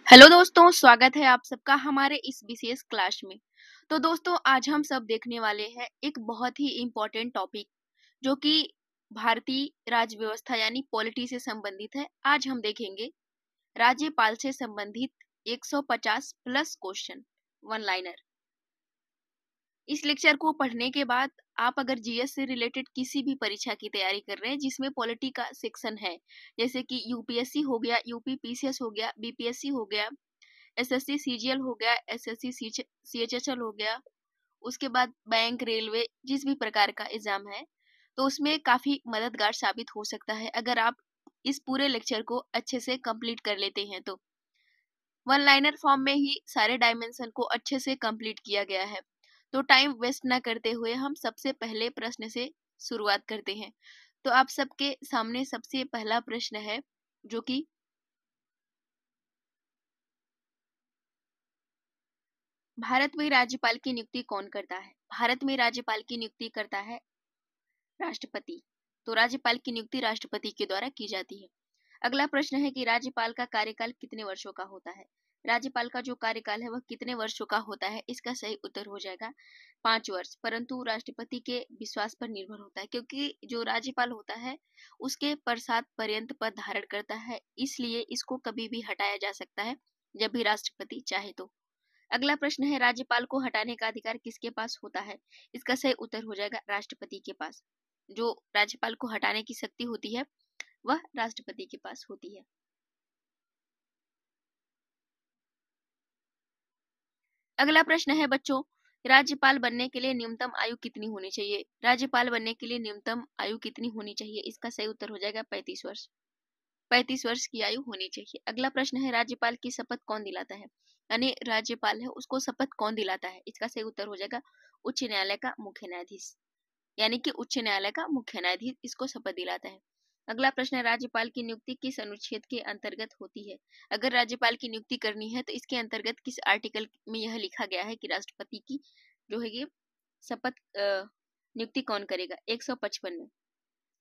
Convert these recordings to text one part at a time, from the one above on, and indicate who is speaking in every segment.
Speaker 1: Hello दोस्तों, स्वागत है आप सबका हमारे इस विशेष क्लास में। तो दोस्तों, आज हम सब देखने वाले हैं एक बहुत ही इम्पोर्टेंट टॉपिक जो कि भारतीय राज्य व्यवस्था यानी पॉलिटी से संबंधित है। आज हम देखेंगे राज्यपाल से संबंधित 150 प्लस क्वेश्चन, वन लाइनर। इस लेक्चर को पढ़ने के बाद आप अगर जीएस से रिलेटेड किसी भी परीक्षा की तैयारी कर रहे हैं जिसमें पॉलिटी का सेक्शन है, जैसे कि यूपीएससी हो गया, यूपी पीसीएस हो गया, बीपीएससी हो गया, एसएससी सीजीएल हो गया, एसएससी सीएचएसएल हो गया, उसके बाद बैंक, रेलवे, जिस भी प्रकार का एग्जाम है, तो उसमें काफी मददगार साबित हो सकता है अगर आप इस पूरे लेक्चर को अच्छे से कंप्लीट कर लेते हैं। तो वन लाइनर फॉर्म में ही सारे डायमेंशन को अच्छे से कंप्लीट किया गया है। तो टाइम वेस्ट ना करते हुए हम सबसे पहले प्रश्न से शुरुआत करते हैं। तो आप सबके सामने सबसे पहला प्रश्न है जो कि भारत में राज्यपाल की नियुक्ति कौन करता है? भारत में राज्यपाल की नियुक्ति करता है राष्ट्रपति। तो राज्यपाल की नियुक्ति राष्ट्रपति के द्वारा की जाती है। अगला प्रश्न है कि राज्यपाल का कार्यकाल कितने वर्षों का होता है? राज्यपाल का जो कार्यकाल है वह कितने वर्षों का होता है? इसका सही उत्तर हो जाएगा 5 वर्ष, परंतु राष्ट्रपति के विश्वास पर निर्भर होता है, क्योंकि जो राज्यपाल होता है उसके प्रसाद पर्यंत पद धारण करता है, इसलिए इसको कभी भी हटाया जा सकता है जब भी राष्ट्रपति चाहे तो। अगला प्रश्न है राज्यपाल को हटाने का अधिकार किसके पास होता है? इसका सही उत्तर हो जाएगा राष्ट्रपति के पास। जो राज्यपाल को हटाने की शक्ति होती है वह राष्ट्रपति के पास होती है। अगला प्रश्न है बच्चों, राज्यपाल बनने के लिए न्यूनतम आयु कितनी होनी चाहिए? राज्यपाल बनने के लिए न्यूनतम आयु कितनी होनी चाहिए? इसका सही उत्तर हो जाएगा 35 वर्ष। 35 वर्ष की आयु होनी चाहिए। अगला प्रश्न है राज्यपाल की शपथ कौन दिलाता है? यानी राज्यपाल है उसको शपथ कौन दिलाता है? इसका सही उत्तर हो जाएगा उच्च न्यायालय का मुख्य न्यायाधीश, यानी कि उच्च न्यायालय का मुख्य न्यायाधीश इसको शपथ दिलाता है। अगला प्रश्न है राज्यपाल की नियुक्ति किस अनुच्छेद के अंतर्गत होती है? अगर राज्यपाल की नियुक्ति करनी है तो इसके अंतर्गत किस आर्टिकल में यह लिखा गया है कि राष्ट्रपति की जो है ये शपथ नियुक्ति कौन करेगा? 155 में,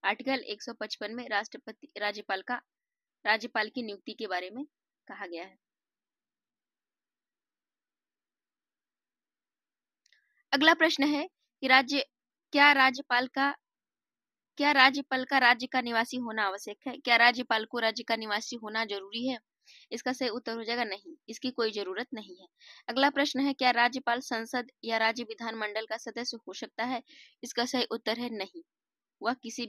Speaker 1: आर्टिकल 155 में राज्यपाल की नियुक्ति के बारे में कहा गया है। अगला प्रश्न है कि क्या राज्यपाल का राज्य का निवासी होना आवश्यक है? क्या राज्यपाल को राज्य का निवासी होना जरूरी है? इसका सही उत्तर हो जाएगा नहीं, इसकी कोई जरूरत नहीं है। अगला प्रश्न है क्या राज्यपाल संसद या राज्य विधानमंडल का सदस्य हो सकता है? इसका सही उत्तर है नहीं, वह किसी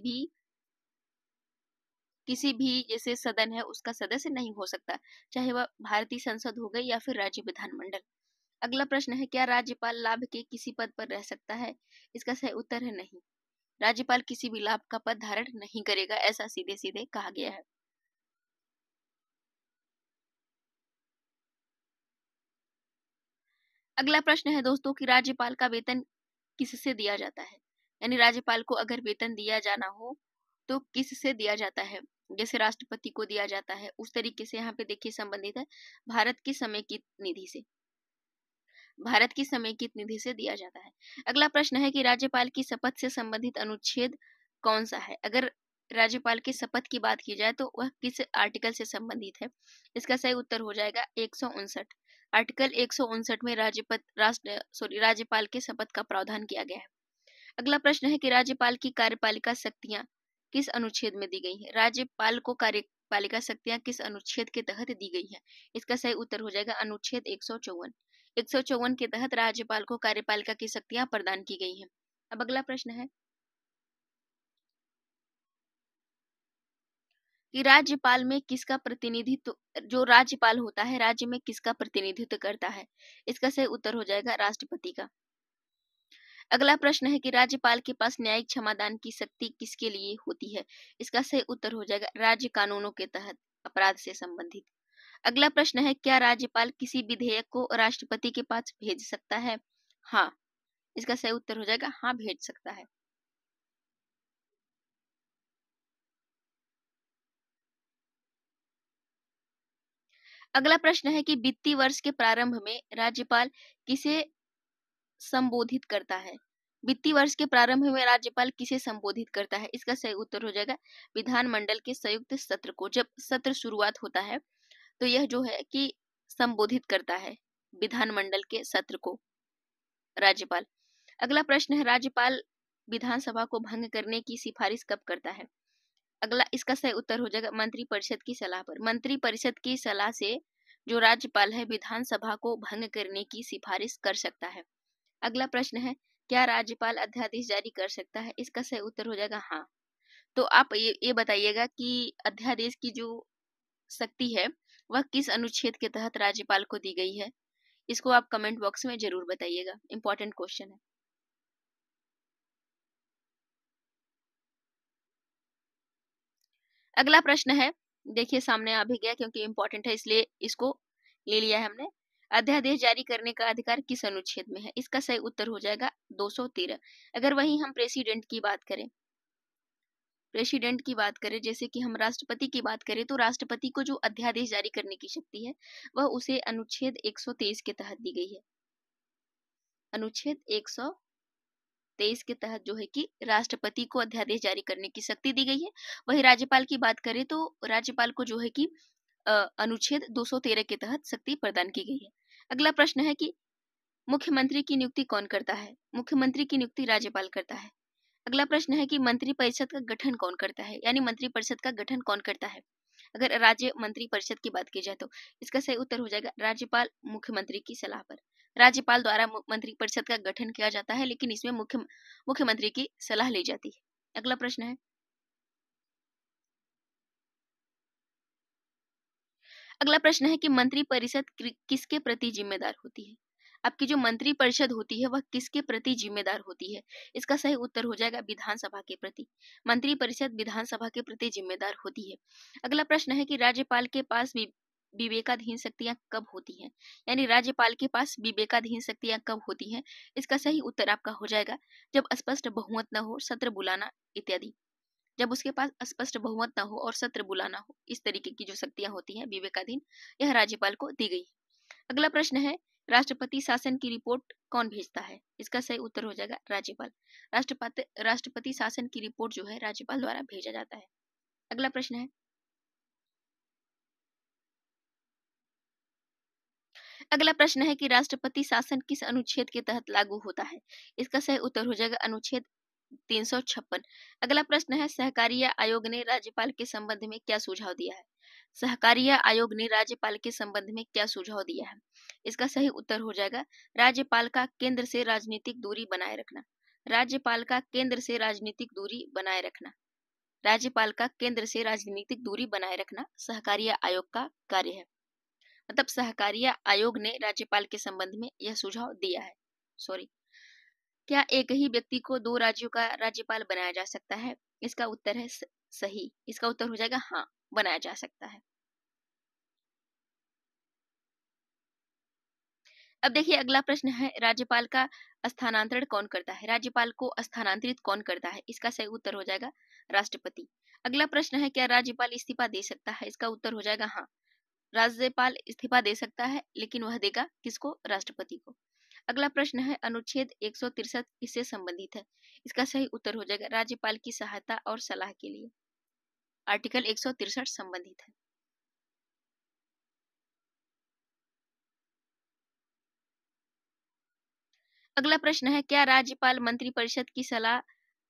Speaker 1: भी जैसे सदन है उसका सदस्य नहीं हो सकता, चाहे वह भारतीय संसद हो गई या फिर राज्य विधानमंडल। अगला प्रश्न है क्या राज्यपाल लाभ के किसी पद पर रह सकता है? इसका सही उत्तर है नहीं, राज्यपाल किसी भी लाभ का पद धारण नहीं करेगा, ऐसा सीधे सीधे कहा गया है। अगला प्रश्न है दोस्तों कि राज्यपाल का वेतन किससे दिया जाता है? यानी राज्यपाल को अगर वेतन दिया जाना हो तो किससे दिया जाता है? जैसे राष्ट्रपति को दिया जाता है उस तरीके से यहाँ पे देखिए संबंधित है भारत की समेकित निधि से, भारत की समेकित निधि से दिया जाता है। अगला प्रश्न है कि राज्यपाल की शपथ से संबंधित अनुच्छेद कौन सा है? अगर राज्यपाल की शपथ की बात की जाए तो वह किस आर्टिकल से संबंधित है? इसका सही उत्तर हो जाएगा 159। आर्टिकल 159 में राज्यपाल के शपथ का प्रावधान किया गया है। अगला प्रश्न है कि राज्यपाल की कार्यपालिका शक्तियां किस अनुच्छेद में दी गई है? राज्यपाल को कार्यपालिका शक्तियां किस अनुच्छेद के तहत दी गई है? इसका सही उत्तर हो जाएगा अनुच्छेद 154। 154 के तहत राज्यपाल को कार्यपालिका की शक्तियां प्रदान की गई हैं। अब अगला प्रश्न है कि राज्यपाल में किसका प्रतिनिधित्व, जो राज्यपाल होता है राज्य में किसका प्रतिनिधित्व करता है? इसका सही उत्तर हो जाएगा राष्ट्रपति का। अगला प्रश्न है कि राज्यपाल के पास न्यायिक क्षमादान की शक्ति किसके लिए होती है? इसका सही उत्तर हो जाएगा राज्य कानूनों के तहत अपराध से संबंधित। अगला प्रश्न है क्या राज्यपाल किसी विधेयक को राष्ट्रपति के पास भेज सकता है? हाँ, इसका सही उत्तर हो जाएगा हाँ, भेज सकता है। अगला प्रश्न है कि वित्तीय वर्ष के प्रारंभ में राज्यपाल किसे संबोधित करता है? वित्तीय वर्ष के प्रारंभ में राज्यपाल किसे संबोधित करता है? इसका सही उत्तर हो जाएगा विधानमंडल के संयुक्त सत्र को। जब सत्र शुरुआत होता है तो यह जो है कि संबोधित करता है विधानमंडल के सत्र को? राज्यपाल। अगला प्रश्न है, राज्यपाल विधानसभा को भंग करने की सिफारिश कब करता है? अगला, इसका सही उत्तर हो जाएगा मंत्रिपरिषद की सलाह पर। मंत्रिपरिषद की सलाह से जो राज्यपाल है विधानसभा को भंग करने की सिफारिश कर सकता है। अगला प्रश्न है, क्या राज्यपाल अध्यादेश जारी कर सकता है? इसका सही उत्तर हो जाएगा हाँ। तो आप ये बताइएगा कि अध्यादेश की जो शक्ति है वह किस अनुच्छेद के तहत राज्यपाल को दी गई है? इसको आप कमेंट बॉक्स में जरूर बताइएगा, इंपॉर्टेंट क्वेश्चन है। अगला प्रश्न है, देखिए सामने आ भी गया क्योंकि इंपॉर्टेंट है इसलिए इसको ले लिया है हमने। अध्यादेश जारी करने का अधिकार किस अनुच्छेद में है? इसका सही उत्तर हो जाएगा 213। अगर वहीं हम प्रेसिडेंट की बात करें, जैसे कि हम राष्ट्रपति की बात करें, तो राष्ट्रपति को जो अध्यादेश जारी करने की शक्ति है वह उसे अनुच्छेद 123 के तहत दी गई है। अनुच्छेद 123 के तहत जो है कि राष्ट्रपति को अध्यादेश जारी करने की शक्ति दी गई है। वही राज्यपाल की बात करें तो राज्यपाल को जो है कि अनुच्छेद 213 के तहत शक्ति प्रदान की गई है। अगला प्रश्न है कि मुख्यमंत्री की नियुक्ति कौन करता है? मुख्यमंत्री की नियुक्ति राज्यपाल करता है। अगला प्रश्न है कि मंत्रिपरिषद का गठन कौन करता है, यानी मंत्रिपरिषद का गठन कौन करता है? अगर राज्य मंत्रिपरिषद की बात की जाए तो इसका सही उत्तर हो जाएगा राज्यपाल मुख्यमंत्री की सलाह पर। राज्यपाल द्वारा मंत्रिपरिषद का गठन किया जाता है, लेकिन इसमें मुख्यमंत्री की सलाह ली जाती है। अगला प्रश्न है, कि मंत्रिपरिषद किसके प्रति जिम्मेदार होती है? आपकी जो मंत्रिपरिषद होती है वह किसके प्रति जिम्मेदार होती है? इसका सही उत्तर हो जाएगा विधानसभा के प्रति। मंत्रिपरिषद विधानसभा के प्रति जिम्मेदार होती है। अगला प्रश्न है कि राज्यपाल के पास विवेकाधीन शक्तियां कब होती हैं? यानी राज्यपाल के पास विवेकाधीन शक्तियां कब होती हैं? इसका सही उत्तर आपका हो जाएगा जब स्पष्ट बहुमत न हो, सत्र बुलाना इत्यादि। जब उसके पास स्पष्ट बहुमत न हो और सत्र बुलाना हो, इस तरीके की जो शक्तियां होती हैं विवेकाधीन, यह राज्यपाल को दी गई है। अगला प्रश्न है, राष्ट्रपति शासन की रिपोर्ट कौन भेजता है? इसका सही उत्तर हो जाएगा राज्यपाल। राष्ट्रपति शासन की रिपोर्ट जो है राज्यपाल द्वारा भेजा जाता है। अगला प्रश्न है, कि राष्ट्रपति शासन किस अनुच्छेद के तहत लागू होता है? इसका सही उत्तर हो जाएगा अनुच्छेद 356। अगला प्रश्न है, सहकारिता आयोग ने राज्यपाल के संबंध में क्या सुझाव दिया है? सहकारिता आयोग ने राज्यपाल के संबंध में क्या सुझाव दिया है? इसका सही उत्तर हो जाएगा राज्यपाल का केंद्र से राजनीतिक दूरी बनाए रखना। राज्यपाल का केंद्र से राजनीतिक दूरी बनाए रखना। राज्यपाल का केंद्र से राजनीतिक दूरी बनाए रखना सहकारिता आयोग का कार्य है। मतलब सहकारिता आयोग ने राज्यपाल के संबंध में यह सुझाव दिया है। क्या एक ही व्यक्ति को 2 राज्यों का राज्यपाल बनाया जा सकता है? इसका उत्तर है सही। इसका उत्तर हो जाएगा हाँ, बनाया जा सकता है। अब देखिए अगला प्रश्न है, राज्यपाल का स्थानांतरण कौन करता है? राज्यपाल को स्थानांतरित कौन करता है? इसका सही उत्तर हो जाएगा राष्ट्रपति। अगला प्रश्न है, क्या राज्यपाल इस्तीफा दे सकता है? इसका उत्तर हो जाएगा हाँ, राज्यपाल इस्तीफा दे सकता है, लेकिन वह देगा किसको? राष्ट्रपति को। अगला प्रश्न है, अनुच्छेद 163 किससे संबंधित है? इसका सही उत्तर हो जाएगा राज्यपाल की सहायता और सलाह के लिए। आर्टिकल 163 संबंधित है। अगला प्रश्न है, क्या राज्यपाल मंत्रिपरिषद की सलाह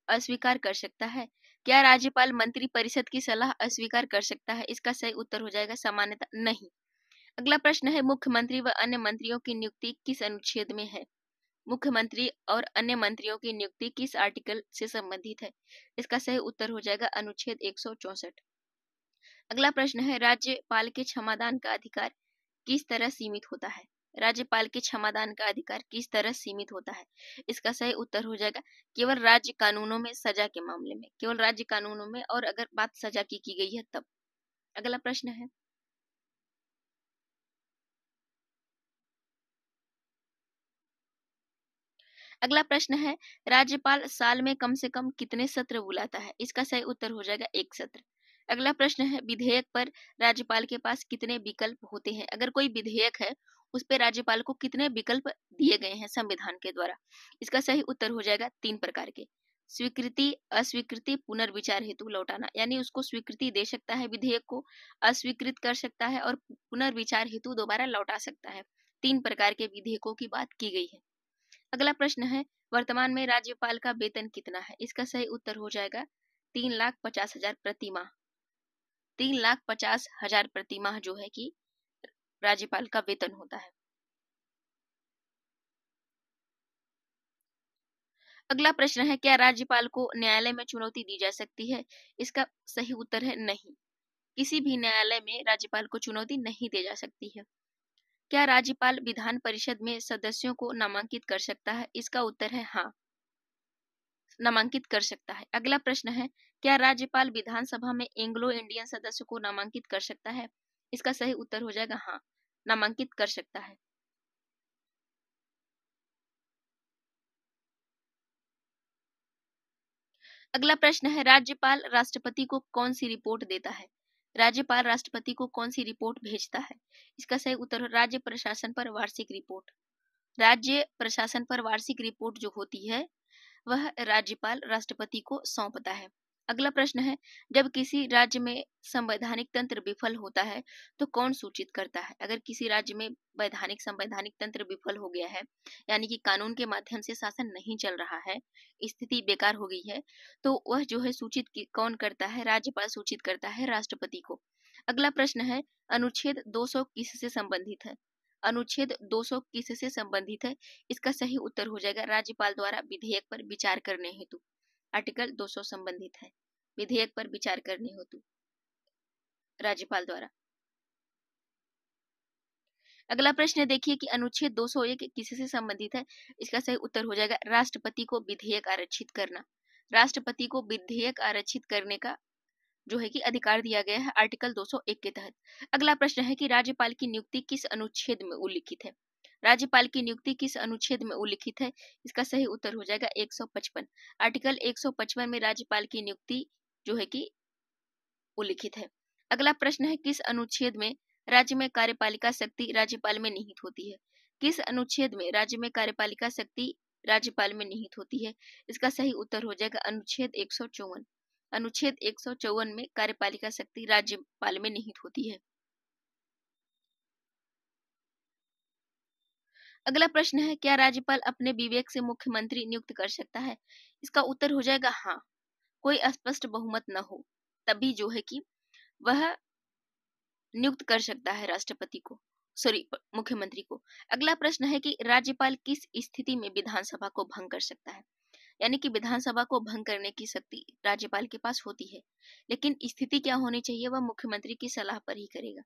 Speaker 1: अस्वीकार कर सकता है? क्या राज्यपाल मंत्रिपरिषद की सलाह अस्वीकार कर सकता है? इसका सही उत्तर हो जाएगा सामान्यतः नहीं। अगला प्रश्न है, मुख्यमंत्री व अन्य मंत्रियों की नियुक्ति किस अनुच्छेद में है? मुख्यमंत्री और अन्य मंत्रियों की नियुक्ति किस आर्टिकल से संबंधित है? इसका सही उत्तर हो जाएगा अनुच्छेद 164। अगला प्रश्न है, राज्यपाल के क्षमादान का अधिकार किस तरह सीमित होता है? राज्यपाल के क्षमादान का अधिकार किस तरह सीमित होता है? इसका सही उत्तर हो जाएगा केवल राज्य कानूनों में सजा के मामले में, केवल राज्य कानूनों में, और अगर बात सजा की गई है तब। अगला प्रश्न है, राज्यपाल साल में कम से कम कितने सत्र बुलाता है? इसका सही उत्तर हो जाएगा 1 सत्र। अगला प्रश्न है, विधेयक पर राज्यपाल के पास कितने विकल्प होते हैं? अगर कोई विधेयक है उस पे राज्यपाल को कितने विकल्प दिए गए हैं संविधान के द्वारा? इसका सही उत्तर हो जाएगा 3 प्रकार के। स्वीकृति, अस्वीकृति, पुनर्विचार हेतु लौटाना, यानी उसको स्वीकृति दे सकता है विधेयक को, अस्वीकृत कर सकता है और पुनर्विचार हेतु दोबारा लौटा सकता है। 3 प्रकार के विधेयकों की बात की गई है। अगला प्रश्न है, वर्तमान में राज्यपाल का वेतन कितना है? इसका सही उत्तर हो जाएगा 3,50,000 प्रति माह। 3,50,000 प्रति माह जो है कि राज्यपाल का वेतन होता है। अगला प्रश्न है, क्या राज्यपाल को न्यायालय में चुनौती दी जा सकती है? इसका सही उत्तर है नहीं। किसी भी न्यायालय में राज्यपाल को चुनौती नहीं दी जा सकती है। क्या राज्यपाल विधान परिषद में सदस्यों को नामांकित कर सकता है? इसका उत्तर है हाँ, नामांकित कर सकता है। अगला प्रश्न है, क्या राज्यपाल विधानसभा में एंग्लो इंडियन सदस्यों को नामांकित कर सकता है? इसका सही उत्तर हो जाएगा हाँ, नामांकित कर सकता है। अगला प्रश्न है, राज्यपाल राष्ट्रपति को कौन सी रिपोर्ट देता है? राज्यपाल राष्ट्रपति को कौन सी रिपोर्ट भेजता है? इसका सही उत्तर हो राज्य प्रशासन पर वार्षिक रिपोर्ट। राज्य प्रशासन पर वार्षिक रिपोर्ट जो होती है वह राज्यपाल राष्ट्रपति को सौंपता है। अगला प्रश्न है, जब किसी राज्य में संवैधानिक तंत्र विफल होता है तो कौन सूचित करता है? अगर किसी राज्य में संवैधानिक तंत्र विफल हो गया है, यानी कि कानून के माध्यम से शासन नहीं चल रहा है, स्थिति बेकार हो गई है, तो वह जो है कौन करता है? राज्यपाल सूचित करता है राष्ट्रपति को। अगला प्रश्न है, अनुच्छेद 200 किससे संबंधित है? अनुच्छेद 200 किससे संबंधित है? इसका सही उत्तर हो जाएगा राज्यपाल द्वारा विधेयक पर विचार करने हेतु। आर्टिकल 200 संबंधित है विधेयक पर विचार करने हेतु राज्यपाल द्वारा। अगला प्रश्न देखिए कि अनुच्छेद 201 किससे संबंधित है? इसका सही उत्तर हो जाएगा राष्ट्रपति को विधेयक आरक्षित करना। राष्ट्रपति को विधेयक आरक्षित करने का जो है कि अधिकार दिया गया है आर्टिकल 201 के तहत। अगला प्रश्न है कि राज्यपाल की नियुक्ति किस अनुच्छेद में उल्लिखित है? राज्यपाल की नियुक्ति किस अनुच्छेद में उल्लिखित है? इसका सही उत्तर हो जाएगा 155। आर्टिकल 155 में राज्यपाल की नियुक्ति जो है कि उल्लिखित है। अगला प्रश्न है, किस अनुच्छेद में राज्य में कार्यपालिका शक्ति राज्यपाल में निहित होती है? किस अनुच्छेद में राज्य में कार्यपालिका शक्ति राज्यपाल में निहित होती है? इसका सही उत्तर हो जाएगा अनुच्छेद 154। अनुच्छेद 154 में कार्यपालिका शक्ति राज्यपाल में निहित होती है। अगला प्रश्न है, क्या राज्यपाल अपने विवेक से मुख्यमंत्री नियुक्त कर सकता है? इसका उत्तर हो जाएगा हाँ, कोई स्पष्ट बहुमत न हो तभी जो है कि वह नियुक्त कर सकता है राष्ट्रपति को, मुख्यमंत्री को। अगला प्रश्न है कि राज्यपाल किस स्थिति में विधानसभा को भंग कर सकता है? यानी कि विधानसभा को भंग करने की शक्ति राज्यपाल के पास होती है, लेकिन स्थिति क्या होनी चाहिए वह मुख्यमंत्री की सलाह पर ही करेगा।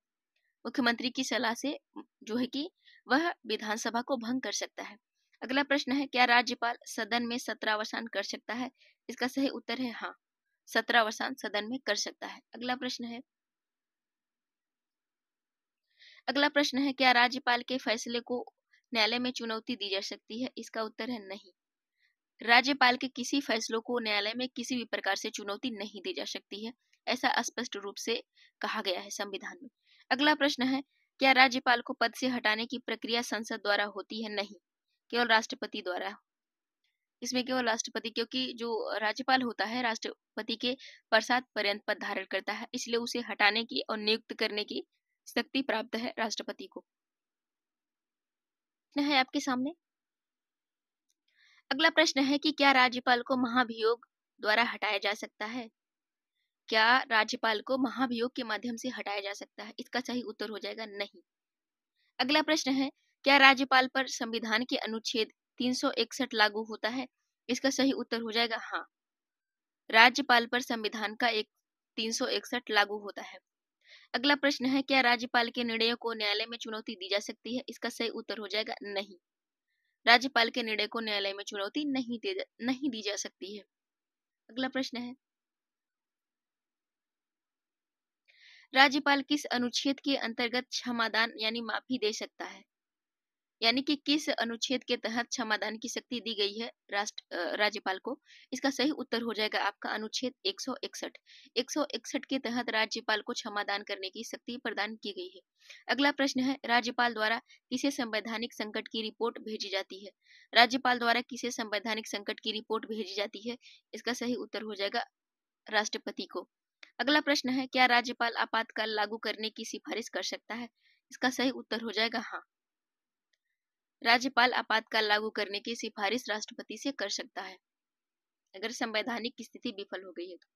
Speaker 1: मुख्यमंत्री की सलाह से जो है कि वह विधानसभा को भंग कर सकता है। अगला प्रश्न है, क्या राज्यपाल सदन में सत्रावसान कर सकता है? इसका सही उत्तर है हाँ, सत्रावसान सदन में कर सकता है। अगला प्रश्न है, क्या राज्यपाल के फैसले को न्यायालय में चुनौती दी जा सकती है? इसका उत्तर है नहीं। राज्यपाल के किसी फैसलों को न्यायालय में किसी भी प्रकार से चुनौती नहीं दी जा सकती है, ऐसा स्पष्ट रूप से कहा गया है संविधान में। अगला प्रश्न है, क्या राज्यपाल को पद से हटाने की प्रक्रिया संसद द्वारा होती है? नहीं, केवल राष्ट्रपति द्वारा। इसमें केवल राष्ट्रपति, क्योंकि जो राज्यपाल होता है राष्ट्रपति के प्रसाद पर्यंत पद धारण करता है, इसलिए उसे हटाने की और नियुक्त करने की शक्ति प्राप्त है राष्ट्रपति को। है आपके सामने अगला प्रश्न है कि क्या राज्यपाल को महाभियोग द्वारा हटाया जा सकता है? क्या राज्यपाल को महाभियोग के माध्यम से हटाया जा सकता है? इसका सही उत्तर हो जाएगा नहीं। अगला प्रश्न है, क्या राज्यपाल पर संविधान के अनुच्छेद 361 लागू होता है? इसका सही उत्तर हो जाएगा हाँ, राज्यपाल पर संविधान का एक 361 लागू होता है। अगला प्रश्न है, क्या राज्यपाल के निर्णयों को न्यायालय में चुनौती दी जा सकती है? इसका सही उत्तर हो जाएगा नहीं, राज्यपाल के निर्णय को न्यायालय में चुनौती नहीं दी जा सकती है। अगला प्रश्न है, राज्यपाल किस अनुच्छेद के अंतर्गत क्षमादान यानी माफी दे सकता है? यानी कि किस अनुच्छेद के तहत क्षमादान की शक्ति दी गई है राज्यपाल को? इसका सही उत्तर हो जाएगा आपका अनुच्छेद 161। 161 के तहत राज्यपाल को क्षमादान करने की शक्ति प्रदान की गई है। अगला प्रश्न है, राज्यपाल द्वारा किसे संवैधानिक संकट की रिपोर्ट भेजी जाती है? राज्यपाल द्वारा किसे संवैधानिक संकट की रिपोर्ट भेजी जाती है? इसका सही उत्तर हो जाएगा राष्ट्रपति को। अगला प्रश्न है, क्या राज्यपाल आपातकाल लागू करने की सिफारिश कर सकता है? इसका सही उत्तर हो जाएगा हाँ। राज्यपाल आपातकाल लागू करने की सिफारिश राष्ट्रपति से कर सकता है अगर संवैधानिक स्थिति विफल हो गई है तो।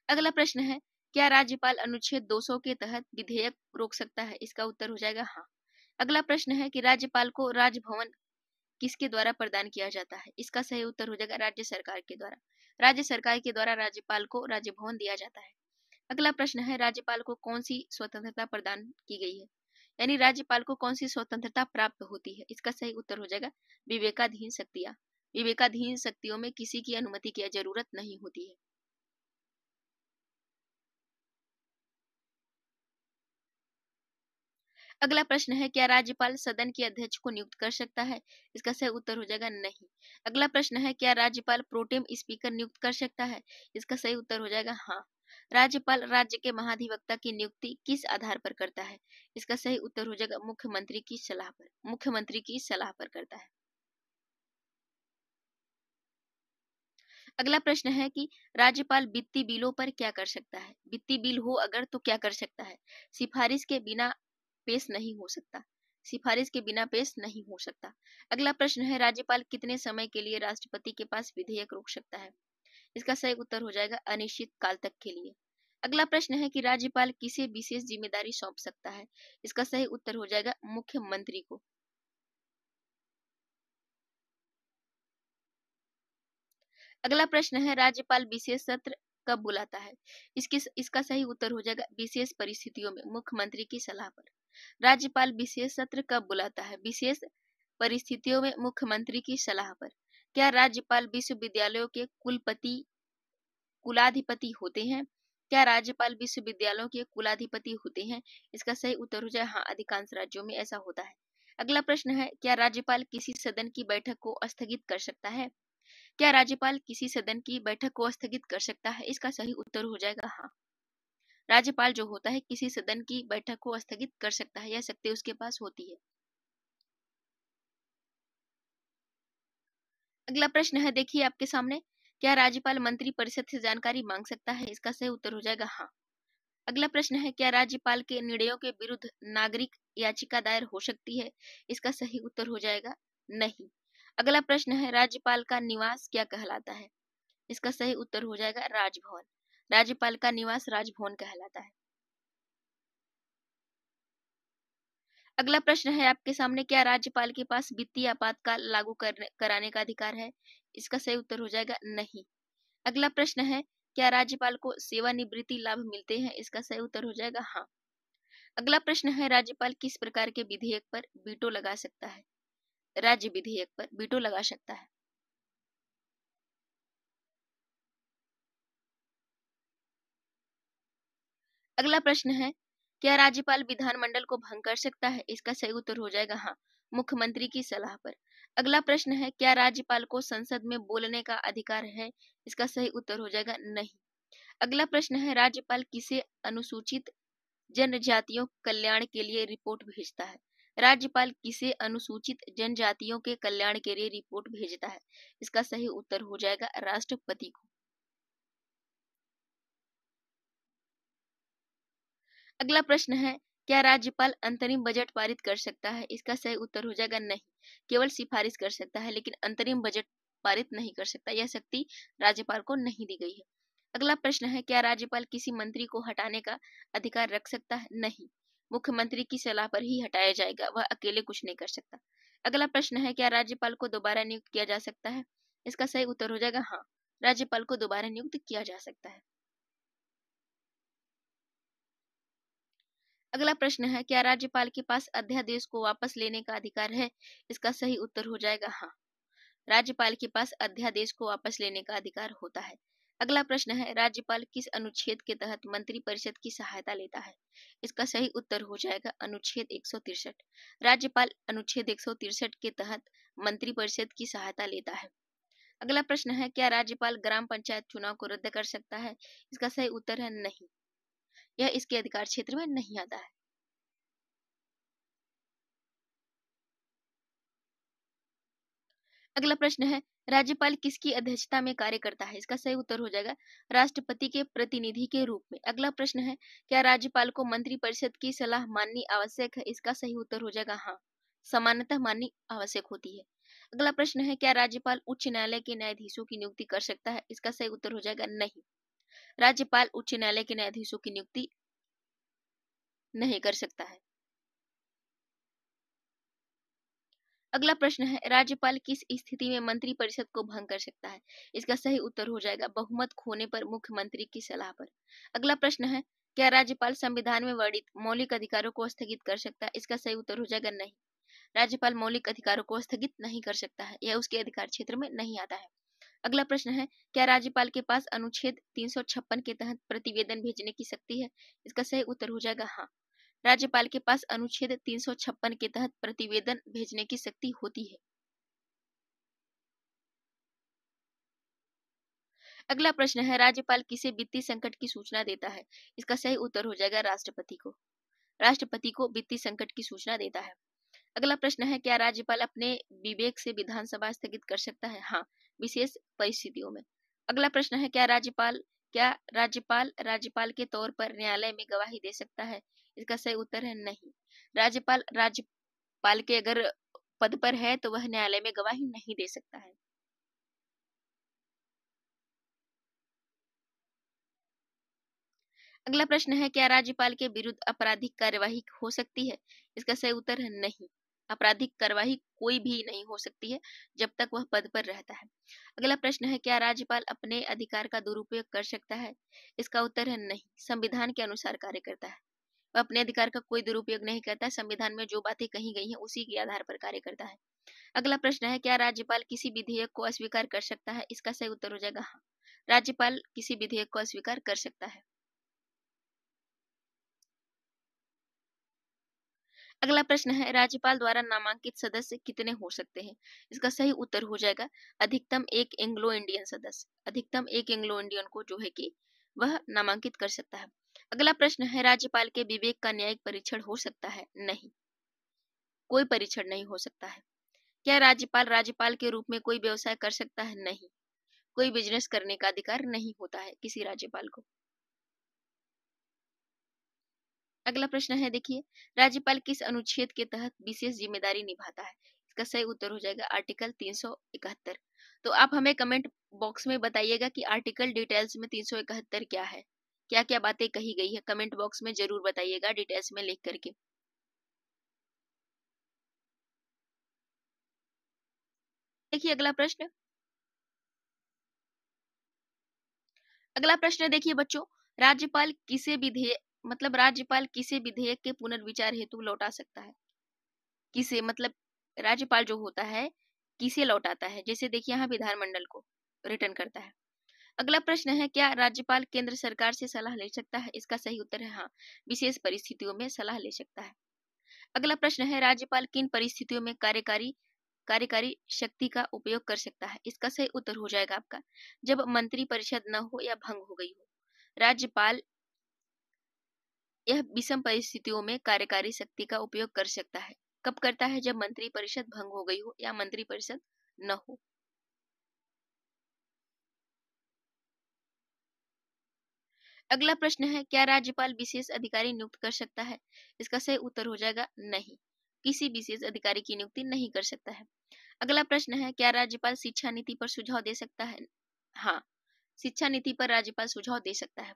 Speaker 1: अगला प्रश्न है, क्या राज्यपाल अनुच्छेद 200 के तहत विधेयक रोक सकता है? इसका उत्तर हो जाएगा हाँ। अगला प्रश्न है कि राज्यपाल को राजभवन किसके द्वारा प्रदान किया जाता है? इसका सही उत्तर हो जाएगा राज्य सरकार के द्वारा। राज्य सरकार के द्वारा राज्यपाल को राजभवन दिया जाता है। अगला प्रश्न है, राज्यपाल को कौन सी स्वतंत्रता प्रदान की गई है? यानी राज्यपाल को कौन सी स्वतंत्रता प्राप्त होती है? इसका सही उत्तर हो जाएगा विवेकाधीन शक्तियां। विवेकाधीन शक्तियों में किसी की अनुमति की जरूरत नहीं होती है। अगला प्रश्न है, क्या राज्यपाल सदन के अध्यक्ष को नियुक्त कर सकता है? इसका सही उत्तर हो जाएगा नहीं। अगला प्रश्न है, क्या राज्यपाल प्रोटेम स्पीकर नियुक्त कर सकता है? इसका सही उत्तर हो जाएगा हाँ। राज्यपाल राज्य के महाधिवक्ता की नियुक्ति किस आधार पर करता है? इसका सही उत्तर हो जाएगा मुख्यमंत्री की सलाह पर। मुख्यमंत्री की सलाह पर करता है। अगला प्रश्न है कि राज्यपाल वित्तीय बिलों पर क्या कर सकता है? वित्तीय बिल हो अगर तो क्या कर सकता है? सिफारिश के बिना पेश नहीं हो सकता। सिफारिश के बिना पेश नहीं हो सकता। अगला प्रश्न है, राज्यपाल कितने समय के लिए राष्ट्रपति के पास विधेयक रोक सकता है? इसका सही उत्तर हो जाएगा अनिश्चित काल तक के लिए। अगला प्रश्न है कि राज्यपाल किसे विशेष जिम्मेदारी सौंप सकता है? इसका सही उत्तर हो जाएगा मुख्यमंत्री को। अगला प्रश्न है, राज्यपाल विशेष सत्र कब बुलाता है? इसका सही उत्तर हो जाएगा विशेष परिस्थितियों में मुख्यमंत्री की सलाह पर। राज्यपाल विशेष सत्र कब बुलाता है? विशेष परिस्थितियों में मुख्यमंत्री की सलाह पर। क्या राज्यपाल विश्वविद्यालयों के कुलाधिपति होते हैं? क्या राज्यपाल विश्वविद्यालयों के कुलाधिपति होते हैं? इसका सही उत्तर हो जाए हाँ, अधिकांश राज्यों में ऐसा होता है। अगला प्रश्न है, क्या राज्यपाल किसी सदन की बैठक को स्थगित कर सकता है? क्या राज्यपाल किसी सदन की बैठक को स्थगित कर सकता है? इसका सही उत्तर हो जाएगा हाँ। राज्यपाल जो होता है किसी सदन की बैठक को स्थगित कर सकता है, यह शक्ति उसके पास होती है। अगला प्रश्न है, देखिए आपके सामने, क्या राज्यपाल मंत्री परिषद से जानकारी मांग सकता है? इसका सही उत्तर हो जाएगा हाँ। अगला प्रश्न है, क्या राज्यपाल के निर्णयों के विरुद्ध नागरिक याचिका दायर हो सकती है? इसका सही उत्तर हो जाएगा नहीं। अगला प्रश्न है, राज्यपाल का निवास क्या कहलाता है? इसका सही उत्तर हो जाएगा राजभवन। राज्यपाल का निवास राजभवन कहलाता है। अगला प्रश्न है आपके सामने, क्या राज्यपाल के पास वित्तीय आपातकाल लागू कराने का अधिकार है? इसका सही उत्तर हो जाएगा नहीं। अगला प्रश्न है, क्या राज्यपाल को सेवानिवृत्ति लाभ मिलते हैं? इसका सही उत्तर हो जाएगा हाँ। अगला प्रश्न है, राज्यपाल किस प्रकार के विधेयक पर वीटो लगा सकता है? राज्य विधेयक पर वीटो लगा सकता है। अगला प्रश्न है, क्या राज्यपाल विधानमंडल को भंग कर सकता है? इसका सही उत्तर हो जाएगा हाँ, मुख्यमंत्री की सलाह पर। अगला प्रश्न है, क्या राज्यपाल को संसद में बोलने का अधिकार है? इसका सही उत्तर हो जाएगा नहीं। अगला प्रश्न है, राज्यपाल किसे अनुसूचित जनजातियों कल्याण के लिए रिपोर्ट भेजता है? राज्यपाल किसे अनुसूचित जनजातियों के कल्याण के लिए रिपोर्ट भेजता है? इसका सही उत्तर हो जाएगा राष्ट्रपति को। अगला प्रश्न है, क्या राज्यपाल अंतरिम बजट पारित कर सकता है? इसका सही उत्तर हो जाएगा नहीं। केवल सिफारिश कर सकता है लेकिन अंतरिम बजट पारित नहीं कर सकता। यह शक्ति राज्यपाल को नहीं दी गई है। अगला प्रश्न है, क्या राज्यपाल किसी मंत्री को हटाने का अधिकार रख सकता है? नहीं। मुख्यमंत्री की सलाह पर ही हटाया जाएगा, वह अकेले कुछ नहीं कर सकता। अगला प्रश्न है, क्या राज्यपाल को दोबारा नियुक्त किया जा सकता है? इसका सही उत्तर हो जाएगा हाँ, राज्यपाल को दोबारा नियुक्त किया जा सकता है। अगला प्रश्न है, क्या राज्यपाल के पास अध्यादेश को वापस लेने का अधिकार है? इसका सही उत्तर हो जाएगा हाँ, राज्यपाल के पास अध्यादेश को वापस लेने का अधिकार होता है। अगला प्रश्न है, राज्यपाल किस अनुच्छेद के तहत मंत्रिपरिषद की सहायता लेता है? इसका सही उत्तर हो जाएगा अनुच्छेद 163। राज्यपाल अनुच्छेद 163 के तहत मंत्रिपरिषद की सहायता लेता है। अगला प्रश्न है, क्या राज्यपाल ग्राम पंचायत चुनाव को रद्द कर सकता है? इसका सही उत्तर है नहीं, यह इसके अधिकार क्षेत्र में नहीं आता है। अगला प्रश्न है, राज्यपाल किसकी अध्यक्षता में कार्य करता है? इसका सही उत्तर हो जाएगा राष्ट्रपति के प्रतिनिधि के रूप में। अगला प्रश्न है, क्या राज्यपाल को मंत्रिपरिषद की सलाह माननी आवश्यक है? इसका सही उत्तर हो जाएगा हाँ, सामान्यतः माननी आवश्यक होती है। अगला प्रश्न है, क्या राज्यपाल उच्च न्यायालय के न्यायाधीशों की नियुक्ति कर सकता है? इसका सही उत्तर हो जाएगा नहीं, राज्यपाल उच्च न्यायालय के न्यायाधीशों की नियुक्ति नहीं कर सकता है। अगला प्रश्न है, राज्यपाल किस स्थिति में मंत्रिपरिषद को भंग कर सकता है? इसका सही उत्तर हो जाएगा बहुमत खोने पर मुख्यमंत्री की सलाह पर। अगला प्रश्न है, क्या राज्यपाल संविधान में वर्णित मौलिक अधिकारों को स्थगित कर सकता है? इसका सही उत्तर हो जाएगा नहीं, राज्यपाल मौलिक अधिकारों को स्थगित नहीं कर सकता है, यह उसके अधिकार क्षेत्र में नहीं आता है। अगला प्रश्न है, क्या राज्यपाल के पास अनुच्छेद 356 के तहत प्रतिवेदन भेजने की शक्ति है? इसका सही उत्तर हो जाएगा हाँ, राज्यपाल के पास अनुच्छेद 356 के तहत प्रतिवेदन भेजने की शक्ति होती है। अगला प्रश्न है, राज्यपाल किसे वित्तीय संकट की सूचना देता है? इसका सही उत्तर हो जाएगा राष्ट्रपति को। राष्ट्रपति को वित्तीय संकट की सूचना देता है। अगला प्रश्न है, क्या राज्यपाल अपने विवेक से विधानसभा स्थगित कर सकता है? हाँ, विशेष परिस्थितियों में। अगला प्रश्न है, क्या राज्यपाल राज्यपाल के तौर पर न्यायालय में गवाही दे सकता है? इसका सही उत्तर है नहीं, राज्यपाल के अगर पद पर है तो वह न्यायालय में गवाही नहीं दे सकता है। अगला प्रश्न है, क्या राज्यपाल के विरुद्ध आपराधिक कार्यवाही हो सकती है? इसका सही उत्तर है नहीं, आपराधिक कार्यवाही कोई भी नहीं हो सकती है जब तक वह पद पर रहता है। अगला प्रश्न है, क्या राज्यपाल अपने अधिकार का दुरुपयोग कर सकता है? इसका उत्तर है नहीं, संविधान के अनुसार कार्य करता है। वह अपने अधिकार का कोई दुरुपयोग नहीं करता, संविधान में जो बातें कही गई हैं उसी के आधार पर कार्य करता है। अगला प्रश्न है, क्या राज्यपाल किसी विधेयक को अस्वीकार कर सकता है? इसका सही उत्तर हो जाएगा हाँ, राज्यपाल किसी विधेयक को अस्वीकार कर सकता है। अगला प्रश्न है, राज्यपाल द्वारा नामांकित सदस्य कितने हो सकते हैं? इसका सही उत्तर हो जाएगा अधिकतम एक एंग्लो इंडियन सदस्य। अधिकतम एक एंग्लो इंडियन को जो है कि वह नामांकित कर सकता है। अगला प्रश्न है, राज्यपाल के विवेक का न्यायिक परीक्षण हो सकता है? नहीं, कोई परीक्षण नहीं हो सकता है। क्या राज्यपाल राज्यपाल के रूप में कोई व्यवसाय कर सकता है? नहीं, कोई बिजनेस करने का अधिकार नहीं होता है किसी राज्यपाल को। अगला प्रश्न है, देखिए, राज्यपाल किस अनुच्छेद के तहत विशेष जिम्मेदारी निभाता है? इसका सही उत्तर हो जाएगा आर्टिकल 371। तो आप हमें कमेंट बॉक्स में बताइएगा कि आर्टिकल डिटेल्स में 371 क्या है, क्या क्या बातें कही गई है, कमेंट बॉक्स में जरूर बताइएगा डिटेल्स में लिख करके। देखिए अगला प्रश्न देखिए बच्चों, राज्यपाल किसे विधेयक राज्यपाल किसे विधेयक के पुनर्विचार हेतु लौटा सकता है? किसे राज्यपाल जो होता है किसे लौटाता है? जैसे देखिए यहाँ विधानमंडल को रिटर्न करता है। अगला प्रश्न है, क्या राज्यपाल केंद्र सरकार से सलाह ले सकता है? इसका सही उत्तर है हाँ, विशेष परिस्थितियों में सलाह ले सकता है। अगला प्रश्न है, राज्यपाल किन परिस्थितियों में कार्यकारी कार्यकारी शक्ति का उपयोग कर सकता है? इसका सही उत्तर हो जाएगा आपका जब मंत्री परिषद न हो या भंग हो गई हो। राज्यपाल यह विषम परिस्थितियों में कार्यकारी शक्ति का उपयोग कर सकता है। कब करता है? जब मंत्री परिषद भंग हो गई हो या मंत्री परिषद न हो। अगला प्रश्न है, क्या राज्यपाल विशेष अधिकारी नियुक्त कर सकता है? इसका सही उत्तर हो जाएगा नहीं, किसी विशेष अधिकारी की नियुक्ति नहीं कर सकता है। अगला प्रश्न है, क्या राज्यपाल शिक्षा नीति पर सुझाव दे सकता है? हाँ, शिक्षा नीति पर राज्यपाल सुझाव दे सकता है।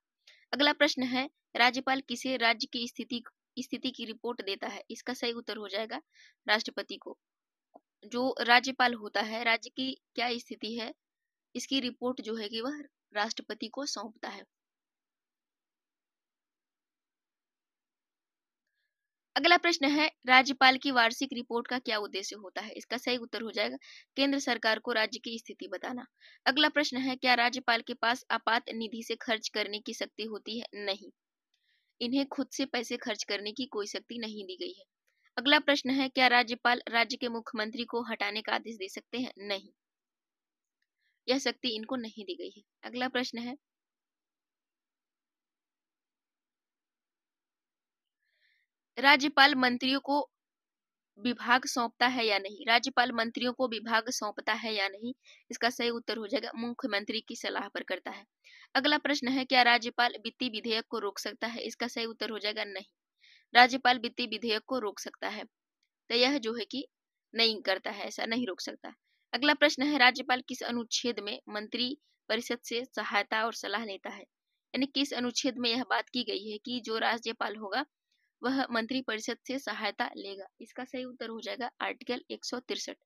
Speaker 1: अगला प्रश्न है, राज्यपाल किसे राज्य की स्थिति की रिपोर्ट देता है? इसका सही उत्तर हो जाएगा राष्ट्रपति को। जो राज्यपाल होता है, राज्य की क्या स्थिति है इसकी रिपोर्ट जो है कि वह राष्ट्रपति को सौंपता है। अगला प्रश्न है, राज्यपाल की वार्षिक रिपोर्ट का क्या उद्देश्य होता है? इसका सही उत्तर हो जाएगा केंद्र सरकार को राज्य की स्थिति बताना। अगला प्रश्न है, क्या राज्यपाल के पास आपात निधि से खर्च करने की शक्ति होती है? नहीं, इन्हें खुद से पैसे खर्च करने की कोई शक्ति नहीं दी गई है। अगला प्रश्न है, क्या राज्यपाल राज्य के मुख्यमंत्री को हटाने का आदेश दे सकते हैं? नहीं, यह शक्ति इनको नहीं दी गई है। अगला प्रश्न है, राज्यपाल मंत्रियों को विभाग सौंपता है या नहीं? राज्यपाल मंत्रियों को विभाग सौंपता है या नहीं? इसका सही उत्तर हो जाएगा मुख्यमंत्री की सलाह पर करता है। अगला प्रश्न है, क्या राज्यपाल वित्तीय विधेयक को रोक सकता है? इसका सही उत्तर हो जाएगा नहीं, राज्यपाल वित्तीय विधेयक को रोक सकता है, तो यह जो है कि नहीं करता है, ऐसा नहीं रोक सकता। अगला प्रश्न है, राज्यपाल किस अनुच्छेद में मंत्री परिषद से सहायता और सलाह लेता है? यानी किस अनुच्छेद में यह बात की गई है कि जो राज्यपाल होगा वह मंत्री परिषद से सहायता लेगा? इसका सही उत्तर हो जाएगा आर्टिकल 163।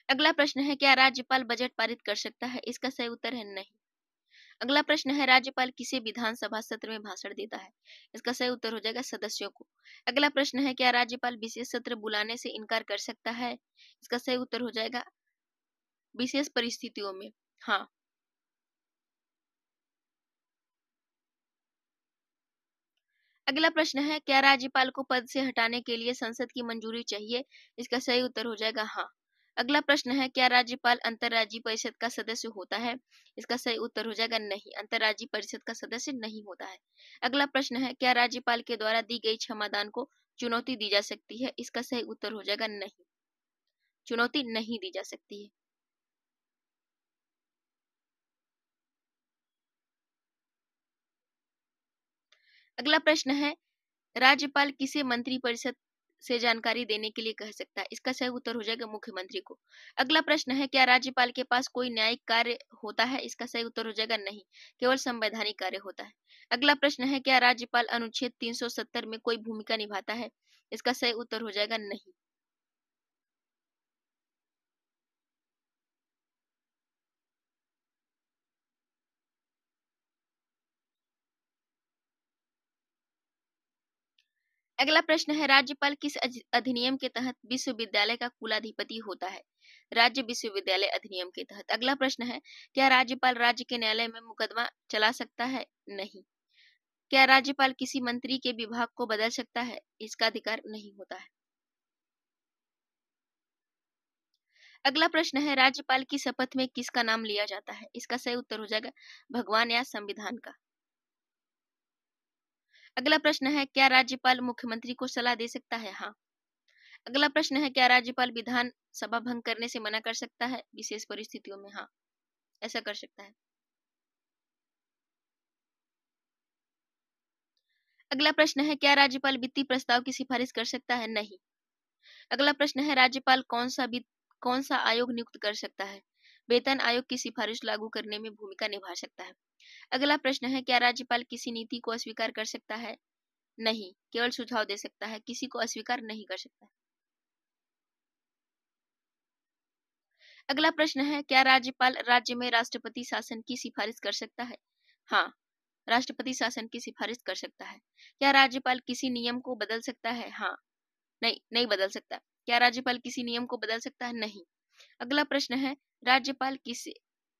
Speaker 1: अगला प्रश्न है, क्या राज्यपाल बजट पारित कर सकता है? इसका सही उत्तर है नहीं। अगला प्रश्न है, राज्यपाल किसे विधानसभा सत्र में भाषण देता है? इसका सही उत्तर हो जाएगा सदस्यों को। अगला प्रश्न है, क्या राज्यपाल विशेष सत्र बुलाने से इनकार कर सकता है? इसका सही उत्तर हो जाएगा विशेष परिस्थितियों में हाँ। अगला प्रश्न है, क्या राज्यपाल को पद से हटाने के लिए संसद की मंजूरी चाहिए? इसका सही उत्तर हो जाएगा हाँ। अगला प्रश्न है, क्या राज्यपाल अंतर्राज्यीय परिषद का सदस्य होता है? इसका सही उत्तर हो जाएगा नहीं, अंतर्राज्यीय परिषद का सदस्य नहीं होता है। अगला प्रश्न है, क्या राज्यपाल के द्वारा दी गई क्षमादान को चुनौती दी जा सकती है? इसका सही उत्तर हो जाएगा नहीं, चुनौती नहीं दी जा सकती है। अगला प्रश्न है, राज्यपाल किसे मंत्रिपरिषद से जानकारी देने के लिए कह सकता है? इसका सही उत्तर हो जाएगा मुख्यमंत्री को। अगला प्रश्न है, क्या राज्यपाल के पास कोई न्यायिक कार्य होता है? इसका सही उत्तर हो जाएगा नहीं, केवल संवैधानिक कार्य होता है। अगला प्रश्न है, क्या राज्यपाल अनुच्छेद 370 में कोई भूमिका निभाता है? इसका सही उत्तर हो जाएगा नहीं। अगला प्रश्न है, राज्यपाल किस अधिनियम के तहत विश्वविद्यालय का कुलाधिपति होता है? राज्य विश्वविद्यालय अधिनियम के तहत। अगला प्रश्न है, क्या राज्यपाल राज्य के न्यायालय में मुकदमा चला सकता है? नहीं। क्या राज्यपाल किसी मंत्री के विभाग को बदल सकता है? इसका अधिकार नहीं होता है। अगला प्रश्न है, राज्यपाल की शपथ में किसका नाम लिया जाता है? इसका सही उत्तर हो जाएगा भगवान या संविधान का। अगला प्रश्न है, क्या राज्यपाल मुख्यमंत्री को सलाह दे सकता है? हाँ। अगला प्रश्न है, क्या राज्यपाल विधान सभा भंग करने से मना कर सकता है विशेष परिस्थितियों में? हाँ, ऐसा कर सकता है। अगला प्रश्न है, क्या राज्यपाल वित्तीय प्रस्ताव की सिफारिश कर सकता है? नहीं। अगला प्रश्न है, राज्यपाल कौन सा आयोग नियुक्त कर सकता है? वेतन आयोग की सिफारिश लागू करने में भूमिका निभा सकता है। अगला प्रश्न है, क्या राज्यपाल किसी नीति को अस्वीकार कर सकता है? नहीं, केवल सुझाव दे सकता है, किसी को अस्वीकार नहीं कर सकता। अगला प्रश्न है, क्या राज्यपाल राज्य में राष्ट्रपति शासन की सिफारिश कर सकता है? हाँ, राष्ट्रपति शासन की सिफारिश कर सकता है। क्या राज्यपाल किसी नियम को बदल सकता है? हाँ। नहीं, नहीं बदल सकता। क्या राज्यपाल किसी नियम को बदल सकता है? नहीं। अगला प्रश्न है, राज्यपाल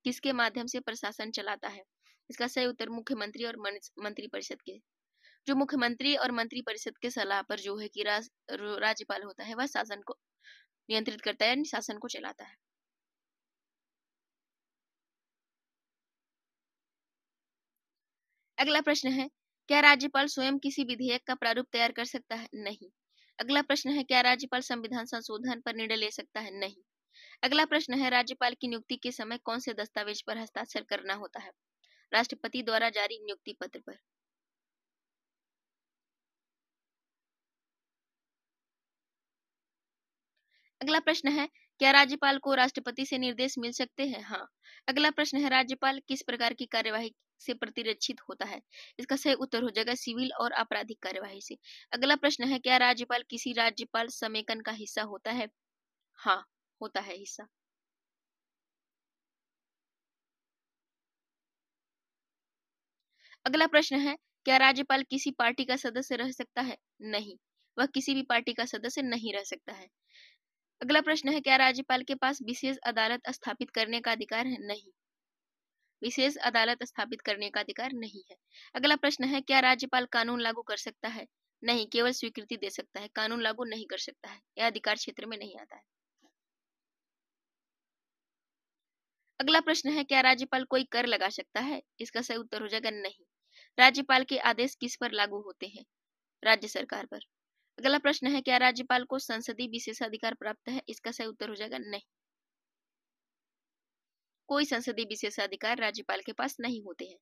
Speaker 1: किसके माध्यम से प्रशासन चलाता है? इसका सही उत्तर मुख्यमंत्री और मंत्रिपरिषद के। जो मुख्यमंत्री और मंत्रिपरिषद के सलाह पर जो है कि राज्यपाल होता है वह शासन को नियंत्रित करता है, यानी शासन को चलाता है। अगला प्रश्न है, क्या राज्यपाल स्वयं किसी विधेयक का प्रारूप तैयार कर सकता है? नहीं। अगला प्रश्न है, क्या राज्यपाल संविधान संशोधन पर निर्णय ले सकता है? नहीं। अगला प्रश्न है, राज्यपाल की नियुक्ति के समय कौन से दस्तावेज पर हस्ताक्षर करना होता है? राष्ट्रपति द्वारा जारी नियुक्ति पत्र पर। अगला प्रश्न है, क्या राज्यपाल को राष्ट्रपति से निर्देश मिल सकते हैं? हाँ। अगला प्रश्न है, राज्यपाल किस प्रकार की कार्यवाही से प्रतिरक्षित होता है? इसका सही उत्तर हो जाएगा सिविल और आपराधिक कार्यवाही से। अगला प्रश्न है, क्या राज्यपाल किसी राज्यपाल समेकन का हिस्सा होता है? हाँ, होता है हिस्सा। अगला प्रश्न है, क्या राज्यपाल किसी पार्टी का सदस्य रह सकता है? नहीं, वह किसी भी पार्टी का सदस्य नहीं रह सकता है। अगला प्रश्न है, क्या राज्यपाल के पास विशेष अदालत स्थापित करने का अधिकार है? नहीं, विशेष अदालत स्थापित करने का अधिकार नहीं है। अगला प्रश्न है, क्या राज्यपाल कानून लागू कर सकता है? नहीं, केवल स्वीकृति दे सकता है, कानून लागू नहीं कर सकता है, यह अधिकार क्षेत्र में नहीं आता है। अगला प्रश्न है, क्या राज्यपाल कोई कर लगा सकता है? इसका सही उत्तर हो जाएगा नहीं। राज्यपाल के आदेश किस पर लागू होते हैं? राज्य सरकार पर। अगला प्रश्न है, क्या राज्यपाल को संसदीय विशेषाधिकार प्राप्त है? इसका सही उत्तर हो जाएगा नहीं, कोई संसदीय विशेषाधिकार राज्यपाल के पास नहीं होते हैं।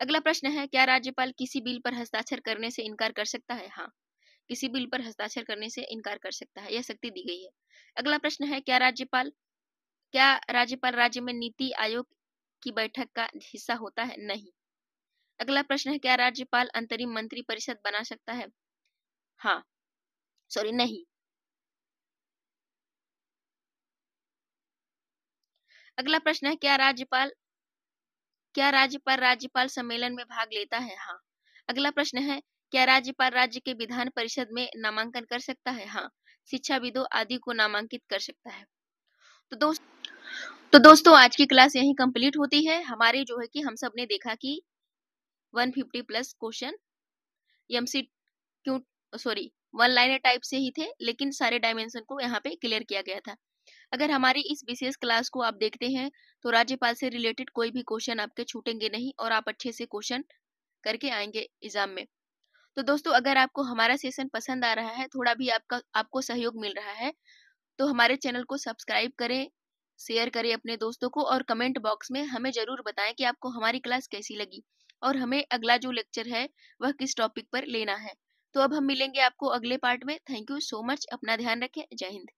Speaker 1: अगला प्रश्न है, क्या राज्यपाल किसी बिल पर हस्ताक्षर करने से इनकार कर सकता है? हाँ, किसी बिल पर हस्ताक्षर करने से इनकार कर सकता है, यह शक्ति दी गई है। अगला प्रश्न है, क्या राज्यपाल राज्य में नीति आयोग की बैठक का हिस्सा होता है? नहीं। अगला प्रश्न है, क्या राज्यपाल अंतरिम मंत्री परिषद बना सकता है? नहीं। अगला प्रश्न है, क्या राज्यपाल राज्यपाल सम्मेलन में भाग लेता है? हाँ। अगला प्रश्न है, क्या राज्यपाल राज्य के विधान परिषद में नामांकन कर सकता है? हाँ, शिक्षाविदों आदि को नामांकित कर सकता है। तो दोस्तों आज की क्लास यहीं कंप्लीट होती है। हमारे जो है कि हम सब ने देखा कि 150 plus question one liner type से ही थे, लेकिन सारे डायमेंशन को यहाँ पे क्लियर किया गया था। अगर हमारी इस विशेष क्लास को आप देखते हैं तो राज्यपाल से रिलेटेड कोई भी क्वेश्चन आपके छूटेंगे नहीं और आप अच्छे से क्वेश्चन करके आएंगे एग्जाम में। तो दोस्तों अगर आपको हमारा सेशन पसंद आ रहा है, थोड़ा भी आपको सहयोग मिल रहा है, तो हमारे चैनल को सब्सक्राइब करें, शेयर करें अपने दोस्तों को और कमेंट बॉक्स में हमें जरूर बताएं कि आपको हमारी क्लास कैसी लगी और हमें अगला जो लेक्चर है वह किस टॉपिक पर लेना है। तो अब हम मिलेंगे आपको अगले पार्ट में। थैंक यू सो मच, अपना ध्यान रखें। जय हिंद।